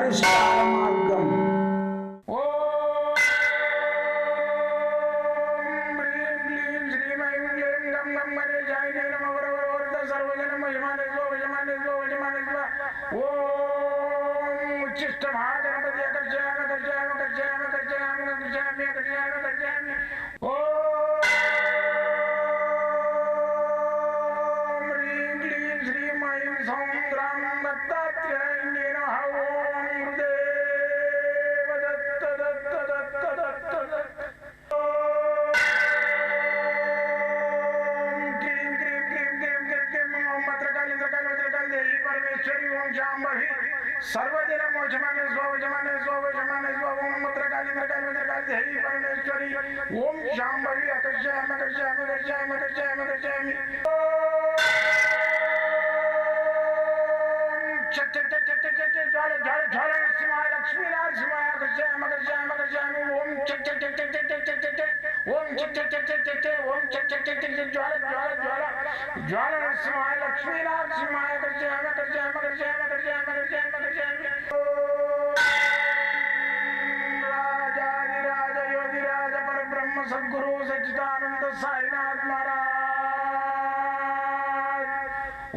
పరిష్కార మార్గం. सर्वदिन मोचमाने स्वजमाने स्वजमाने स्वम मत्रकाली मत्रकाली मत्रकाली देवी परमेश्वरी ओम शांभवी अकर्षयामि अकर्षयामि अकर्षयामि अकर्षयामि अकर्षयामि चट चट चट चट चट ज्वाल ज्वाल ज्वाल नरसिंहाय लक्ष्मी नरसिंहाय अकर्षयामि अकर्षयामि अकर्षयामि ओम चट चट चट चट चट चट चट ओम चट चट चट चट चट ओम चट चट चट चट ज्वाल ज्वाल ज्वाल ज्वाल नरसिंहाय लक्ष्मी नरसिंहाय अकर्षयामि अकर्षयामि अकर्षयामि अकर्षयामि अकर्षयामि अकर्षयामि राजाधिराज योगिराज परब्रह्म सद्गुरु सच्चिदानंद साईनाथ महाराज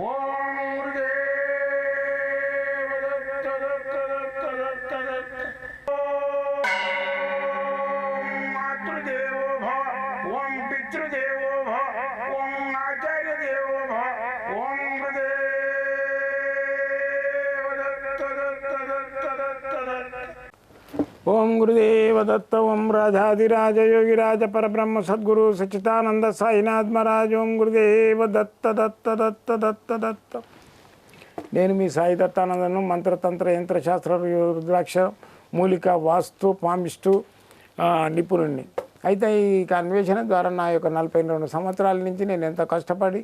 ओम गुरुदेव दत्त दत्त दत्त दत्त दत्त ओम मातृदेवो भव ओम पितृदेवो भव ओम आचार्य देवो भव ओम ओम गुरुदेव दत्त ओम राजाधिराज योगिराज परब्रह्म सद्गुरु सच्चिदानंद साईनाथ महाराज ओम गुरुदेव दत्त दत्त दत्त दत्त दत्त నేను మీ సాయి దత్తానందను మంత్రతంత్ర యంత్రశాస్త్ర రుద్రాక్ష మూలిక వాస్తు పామిస్టు నిపుణుడిని. అయితే ఈ అన్వేషణ ద్వారా నా యొక్క 42 సంవత్సరాల నుంచి నేను ఎంత కష్టపడి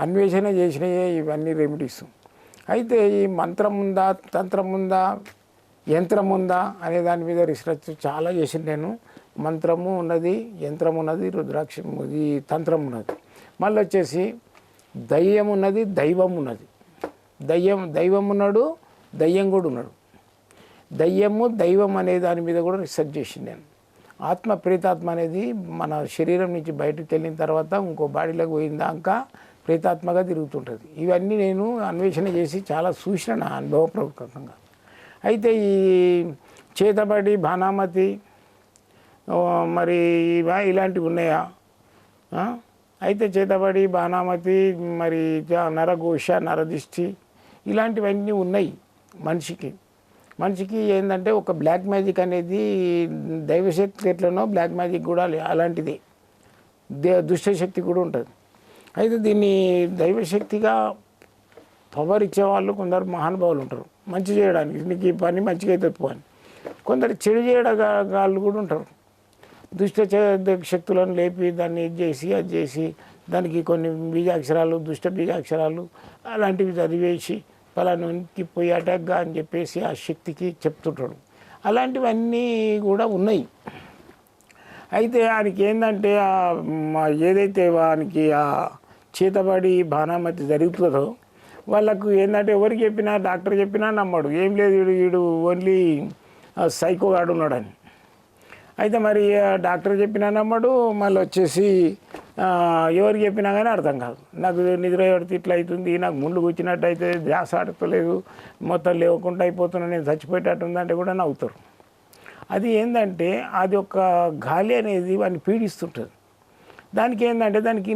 అన్వేషణ చేసినాయే ఇవన్నీ రెమెడీస్. అయితే ఈ మంత్రం ఉందా తంత్రం ఉందా యంత్రం ఉందా అనే దాని మీద రీసెర్చ్ చాలా చేసింది నేను. మంత్రము ఉన్నది, యంత్రం ఉన్నది, రుద్రాక్ష ఈ తంత్రం ఉన్నది, మళ్ళీ వచ్చేసి దయ్యం ఉన్నది, దైవం ఉన్నది. దైవం ఉన్నాడు, దయ్యం కూడా ఉన్నాడు. దయ్యము దైవం అనే దాని మీద కూడా రీసెర్చ్ చేసింది నేను. ఆత్మ ప్రేతాత్మ అనేది మన శరీరం నుంచి బయటకు వెళ్ళిన తర్వాత ఇంకో బాడీలోకి పోయిందాక ప్రేతాత్మగా తిరుగుతుంటుంది. ఇవన్నీ నేను అన్వేషణ చేసి చాలా చూసిన నా అనుభవపూర్వకంగా. అయితే ఈ చేతబడి భానామతి మరి ఇలాంటివి ఉన్నాయా? అయితే చేతబడి భానామతి మరి నరఘోష నరదిష్టి ఇలాంటివన్నీ ఉన్నాయి మనిషికి ఏంటంటే ఒక బ్లాక్ మ్యాజిక్ అనేది దైవశక్తి ఎట్లనో బ్లాక్ మ్యాజిక్ కూడా అలాంటిది, దుష్టశక్తి కూడా ఉంటుంది. అయితే దీన్ని దైవశక్తిగా పవర్ ఇచ్చేవాళ్ళు కొందరు మహానుభావులు ఉంటారు, మంచి చేయడానికి నీకు ఈ పని మంచిగా అయితే అని. కొందరు చెడు చేయడాలు కూడా ఉంటారు, దుష్ట శక్తులను లేపి దాన్ని ఇది చేసి అది చేసి దానికి కొన్ని బీజాక్షరాలు దుష్ట బీజాక్షరాలు అలాంటివి చదివేసి పలానికి పోయి అటాక్గా అని చెప్పేసి ఆ శక్తికి చెప్తుంటాడు. అలాంటివన్నీ కూడా ఉన్నాయి. అయితే ఆయనకి ఏంటంటే ఏదైతే వానికి ఆ చేతబడి భానామతి జరుగుతుందో వాళ్ళకు ఏంటంటే ఎవరికి చెప్పినా డాక్టర్ చెప్పినా నమ్మడు. ఏం లేదు వీడు ఓన్లీ సైకోగాడు ఉన్నాడని. అయితే మరి డాక్టర్ చెప్పినా నమ్మడు, మళ్ళీ వచ్చేసి ఎవరికి చెప్పినా కానీ అర్థం కాదు. నాకు నిద్ర పడితే ఇట్లా అవుతుంది, నాకు ముందు కూర్చున్నట్టు అయితే ధ్యాస ఆడతలేదు, మొత్తం లేవకుండా అయిపోతున్నా, నేను చచ్చిపోయేటట్టుందంటే కూడా నవ్వుతారు. అది ఏంటంటే అది ఒక గాలి అనేది వాడిని పీడిస్తుంటుంది. దానికి ఏంటంటే దానికి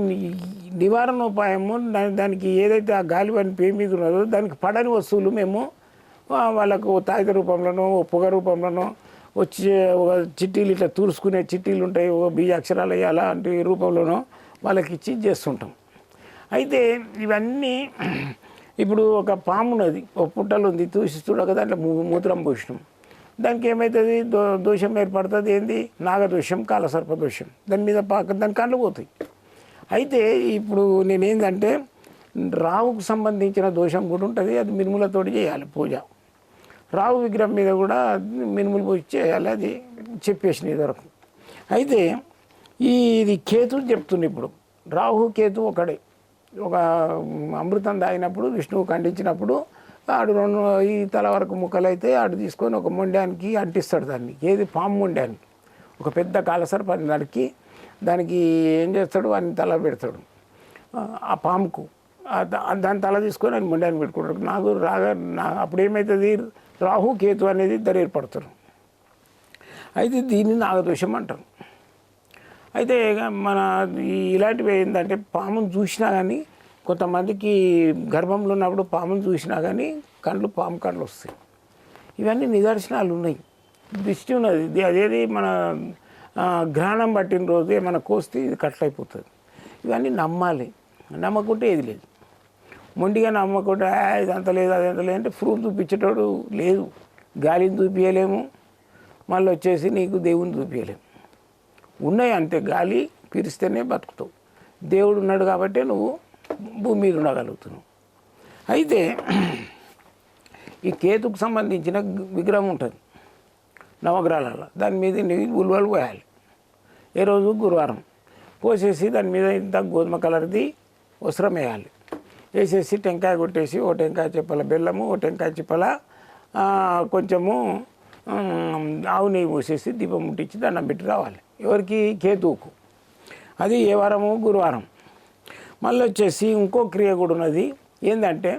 నివారణోపాయము దానికి ఏదైతే ఆ గాలి వాడిని పే మీద ఉన్నదో దానికి పడని వస్తువులు మేము వాళ్ళకు తాయిత రూపంలోనో పొగ రూపంలోనో వచ్చి ఒక చిట్టీలు ఇట్లా తూర్చుకునే చిట్టీలు ఉంటాయి, ఒక బీజాక్షరాలు అలాంటి రూపంలోనో వాళ్ళకి ఇచ్చి చేస్తుంటాం. అయితే ఇవన్నీ ఇప్పుడు ఒక పాము ఉన్నది, ఒక పుట్టలు ఉంది, చూడక దాంట్లో మూత్రం పోసినాం, దానికి ఏమవుతుంది దోషం ఏర్పడుతుంది. ఏంది నాగదోషం కాలసర్పదోషం, దాని మీద దాని కళ్ళు పోతాయి. అయితే ఇప్పుడు నేనేందంటే రావుకు సంబంధించిన దోషం కూడా ఉంటుంది, అది మినుములతోటి చేయాలి పూజ. రావు విగ్రహం మీద కూడా మినుములు పోసి చేయాలి, అది చెప్పేసిన ఇదివరకు. అయితే ఇది కేతు చెప్తుంది. ఇప్పుడు రాహు కేతు ఒకడే. ఒక అమృతం తాగినప్పుడు విష్ణువు ఖండించినప్పుడు ఆడు రెండు ఈ తల వరకు ముక్కలు అయితే ఆడు తీసుకొని ఒక మొండానికి అంటిస్తాడు దాన్ని, ఏది పాము మొండానికి. ఒక పెద్ద కాలసర్పాన్ని నరికి దానికి ఏం చేస్తాడు, వాడిని తల పెడతాడు ఆ పాముకు. దాని తల తీసుకొని ఆయన మొండానికి పెట్టుకుంటాడు. నాకు అప్పుడు ఏమవుతుంది, రాహు కేతు అనేది ఇద్దరు ఏర్పడతారు. అయితే దీన్ని నాగదోషం అంటారు. అయితే మన ఇలాంటివి ఏంటంటే పామును చూసినా కానీ, కొంతమందికి గర్భంలో ఉన్నప్పుడు పామును చూసినా కానీ పాము కళ్ళు వస్తాయి. ఇవన్నీ నిదర్శనాలు ఉన్నాయి, దృష్టి ఉన్నది. అదేది మన గ్రహణం పట్టిన రోజు ఏమైనా కోస్తే ఇది కట్లయిపోతుంది. ఇవన్నీ నమ్మాలి, నమ్మకుంటే ఏది లేదు. మొండిగా నమ్మకుంటే ఇదంతా లేదు అదంతా లేదు అంటే ప్రూఫ్ చూపించేటోడు లేదు. గాలిని చూపించలేము, మళ్ళీ వచ్చేసి నీకు దేవుని చూపించలేము. ఉన్నాయి అంతే, గాలి పీరిస్తేనే బతుకుతావు. దేవుడు ఉన్నాడు కాబట్టి నువ్వు భూమి మీద ఉండగలుగుతున్నావు. అయితే ఈ కేతుకు సంబంధించిన విగ్రహం ఉంటుంది నవగ్రహాలలో, దాని మీద ఉలువలు పోయాలి. ఏ రోజు గురువారం పోసేసి దాని మీద ఇంత గోధుమ కలర్ది వస్త్రం వేయాలి. వేసేసి టెంకాయ కొట్టేసి ఓ టెంకాయ చెప్పల బెల్లము, ఓ టెంకాయ చెప్పల కొంచెము ఆవు నెయ్యి పోసేసి దీపం ముట్టించి దండం పెట్టి రావాలి. ఎవరికి, కేతువుకు. అది ఏ వారము, గురువారం. మళ్ళీ వచ్చేసి ఇంకో క్రియ కూడా ఉన్నది. ఏంటంటే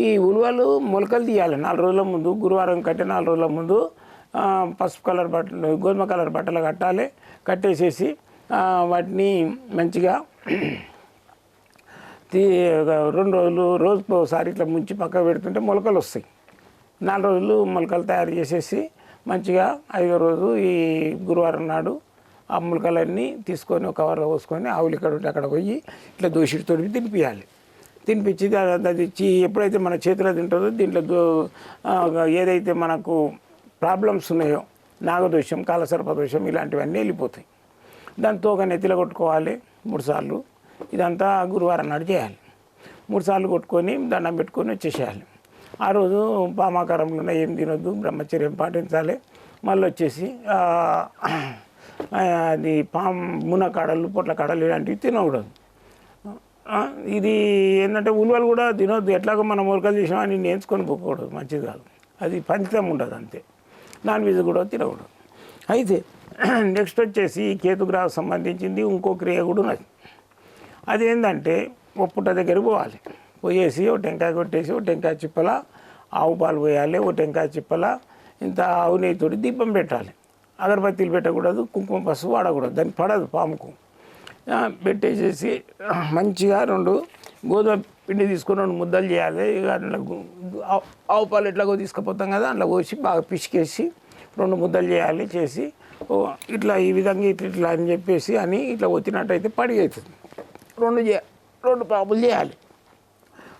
ఈ ఉలువలు మొలకలు తీయాలి 4 రోజుల ముందు. గురువారం కట్టే 4 రోజుల ముందు పసుపు కలర్ బట్టలు, గోధుమ కలర్ బట్టలు కట్టాలి. కట్టేసేసి వాటిని మంచిగా 2 రోజులు రోజుకు ఒకసారి ఇట్లా ముంచి పక్కకు పెడుతుంటే మొలకలు వస్తాయి. 4 రోజులు మొలకలు తయారు చేసేసి మంచిగా 5వ రోజు ఈ గురువారం నాడు ఆ మొలకలన్నీ తీసుకొని ఒక కవర్లో పోసుకొని ఆవులు ఇక్కడ ఉంటే అక్కడ పోయి ఇట్లా దోషిడి తొడిపి తినిపించాలి. తినిపించి అది ఎప్పుడైతే మన చేతిలో తింటుందో దీంట్లో ఏదైతే మనకు ప్రాబ్లమ్స్ ఉన్నాయో, నాగదోషం, కాలసర్పదోషం ఇలాంటివన్నీ వెళ్ళిపోతాయి. దాంతో ఒక నెత్తిలో కొట్టుకోవాలి 3 సార్లు. ఇదంతా గురువారం నాడు చేయాలి. 3 సార్లు కొట్టుకొని దండం పెట్టుకొని వచ్చేసేయాలి. ఆ రోజు పామాకారంలో ఏం తినొద్దు, బ్రహ్మచర్యం పాటించాలి. మళ్ళీ వచ్చేసి అది మునకాడలు, పొట్ల కాడలు ఇలాంటివి తినకూడదు. ఇది ఏంటంటే ఉలువలు కూడా తినొద్దు. ఎట్లాగో మనం మొలకలు చేసినామని నేర్చుకొని పోకూడదు, మంచిది కాదు. అది పంచితం ఉండదు అంతే. నాన్ వెజ్ కూడా తినకూడదు. అయితే నెక్స్ట్ వచ్చేసి కేతుగ్రహం సంబంధించింది ఇంకో క్రియ కూడా ఉన్నది. అదేంటంటే ఓ పుట్ట దగ్గరికి పోవాలి. పోయేసి ఓ టెంకాయ కొట్టేసి ఓ టెంకాయ చిప్పల ఆవు పాలు పోయాలి. ఓ టెంకాయ చిప్పల ఇంత ఆవు నెయ్యితోటి దీపం పెట్టాలి. అగరబత్తీలు పెట్టకూడదు, కుంకుమ పసుపు వాడకూడదు, దానికి పడదు పాముకు. పెట్టేసేసి మంచిగా 2 గోధుమ పిండి తీసుకొని 2 ముద్దలు చేయాలి. ఇక అందులో ఆవు పాలు ఎట్లాగో తీసుకుపోతాం కదా, అందులో పోసి బాగా పిసికేసి 2 ముద్దలు చేయాలి. చేసి ఇట్లా ఈ విధంగా ఇట్లా అని చెప్పేసి అని ఇట్లా వచ్చినట్టయితే పడి అవుతుంది. 2 పాములు చేయాలి.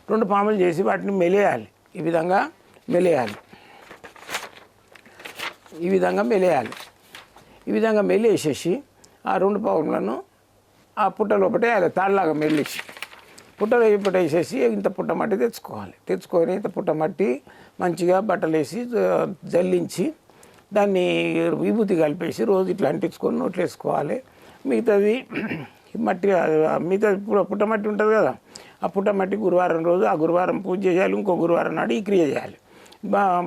2 పాములు చేసి వాటిని మెలేయాలి. ఈ విధంగా మెలేయాలి. ఈ విధంగా మెలేసేసి ఆ 2 పాములను ఆ పుట్ట లోపల వేయాలి. తాళ్ళలాగా మెల్లేసి పుట్టలో వేసేసి ఇంత పుట్ట మట్టి తెచ్చుకొని ఇంత పుట్ట మట్టి మంచిగా బట్టలు వేసి జల్లించి దాన్ని విభూతి కలిపేసి రోజు ఇట్లా అంటించుకొని నోట్లు వేసుకోవాలి. మిగతాది పుట్టమట్టి ఉంటుంది కదా, ఆ పుట్టమట్టి గురువారం రోజు ఆ గురువారం పూజ చేయాలి. ఇంకో గురువారం నాడు ఈ క్రియ చేయాలి.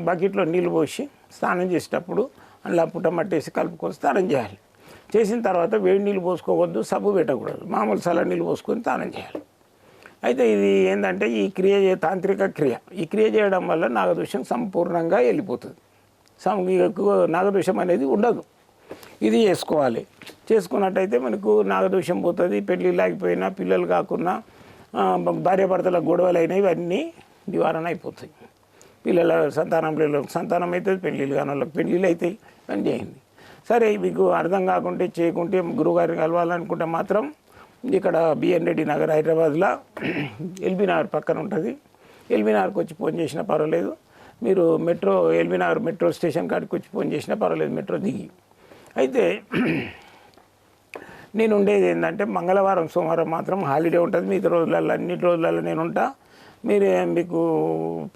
బకెట్లో నీళ్ళు పోసి స్నానం చేసేటప్పుడు అందులో పుట్టమట్టి వేసి కలుపుకొని స్నానం చేయాలి. చేసిన తర్వాత వేడి నీళ్ళు పోసుకోవద్దు, సబ్బు పెట్టకూడదు, మామూలు చల్ల నీళ్ళు పోసుకొని స్నానం చేయాలి. అయితే ఇది ఏంటంటే ఈ క్రియ తాంత్రిక క్రియ. ఈ క్రియ చేయడం వల్ల నాగదోషం సంపూర్ణంగా వెళ్ళిపోతుంది. నాగదోషం అనేది ఉండదు. ఇది చేసుకున్నట్టయితే మనకు నాగదోషం పోతుంది. పెళ్ళి లేకపోయినా, పిల్లలు కాకున్నా, భార్యాభర్తల గొడవలు అయినా ఇవన్నీ నివారణ అయిపోతాయి. సంతానం అవుతుంది, పెళ్ళిళ్ళు కాని వాళ్ళకి పెళ్ళిళ్ళు అవుతాయి. అని చేయండి. సరే, మీకు అర్థం కాకుంటే చేయకుంటే గురువుగారిని కలవాలనుకుంటే మాత్రం ఇక్కడ బిఎన్ రెడ్డి నగర్ హైదరాబాద్లో ఎల్బీ నగర్ పక్కన ఉంటుంది. ఎల్బీ నగర్కి వచ్చి ఫోన్ చేసినా పర్వాలేదు. మీరు ఎల్బీ నగర్ మెట్రో స్టేషన్ కాడికి వచ్చి ఫోన్ చేసినా పర్వాలేదు, మెట్రో దిగి. అయితే నేను ఉండేది ఏంటంటే మంగళవారం, సోమవారం మాత్రం హాలిడే ఉంటుంది. మిగతా రోజులలో అన్నిటి రోజులలో నేను ఉంటా. మీకు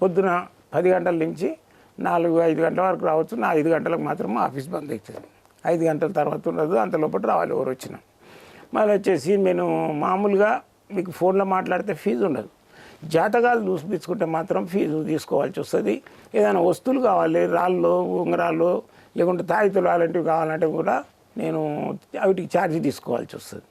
పొద్దున 10 గంటల నుంచి 4-5 గంటల వరకు రావచ్చు. నా 5 గంటలకు మాత్రం ఆఫీస్ బంద్ అవుతుంది. 5 గంటల తర్వాత ఉండదు. అంత లోపల రావాలి ఎవరు వచ్చినా. మళ్ళీ వచ్చేసి నేను మామూలుగా మీకు ఫోన్లో మాట్లాడితే ఫీజు ఉండదు. జాతకాలు చూపించుకుంటే మాత్రం ఫీజు తీసుకోవాల్సి వస్తుంది. ఏదైనా వస్తువులు కావాలి, రాళ్ళు, ఉంగరాలు, లేకుంటే తాయితులు అలాంటివి కావాలంటే కూడా నేను వాటికి ఛార్జ్ తీసుకోవాల్సి వస్తుంది.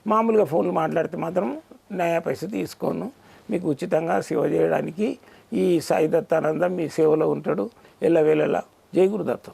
మామూలుగా ఫోన్లు మాట్లాడితే మాత్రం నయా పైసలు తీసుకోను. మీకు ఉచితంగా సేవ చేయడానికి ఈ సాయి దత్తానంద మీ సేవలో ఉంటాడు ఎల్లవేళలా. జై గురుదత్తం.